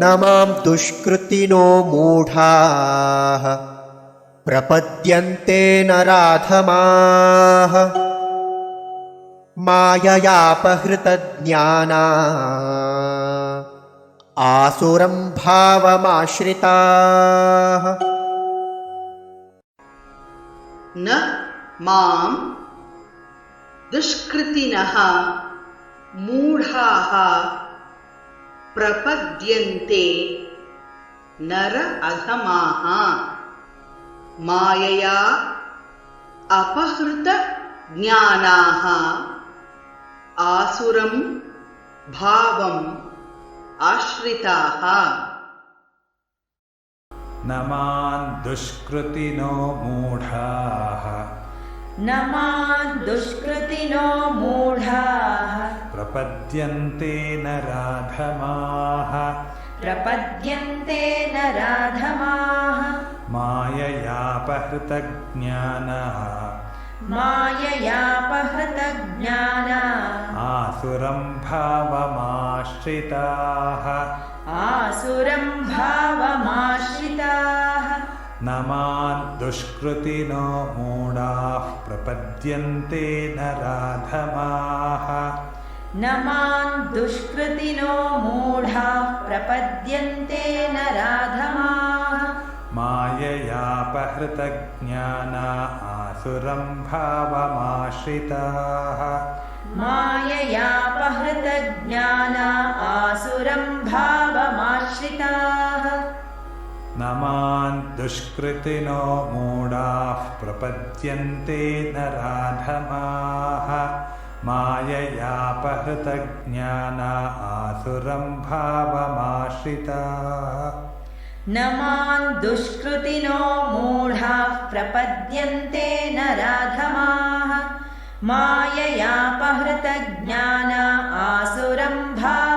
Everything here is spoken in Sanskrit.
न मां दुष्कृतिनो मूढाः प्रपद्यन्ते नराधमाः माययापहृतज्ञाना आसुरं भावमाश्रिताः। न मां दुष्कृतिनः मूढाः प्रपद्यन्ते नर अधमाः मायया अपहृत ज्ञानाः आसुरं भावम् आश्रिताः। न मां दुष्कृतिनो मूढाः न मां दुष्कृतिनो मूढाः प्रपद्यन्ते नराधमाः प्रपद्यन्ते नराधमाः माययापहृतज्ञानाः माययापहृतज्ञाना आसुरं भावमाश्रिताः आसुरं भावमाश्रिताः। न मां दुष्कृतिनो मूढाः प्रपद्यन्ते नराधमाः न मां दुष्कृतिनो मूढाः प्रपद्यन्ते नराधमाः माययापहृतज्ञाना आसुरं भावमाश्रिताः माययापहृतज्ञाना आसुरं भावमाश्रिताः। न मां दुष्कृतिनो मूढाः प्रपद्यन्ते नराधमाः माययापहृतज्ञाना आसुरं भावमाश्रिताः। न मां दुष्कृतिनो मूढाः प्रपद्यन्ते नराधमाः माययापहृतज्ञाना आसुरं भावमाश्रिताः।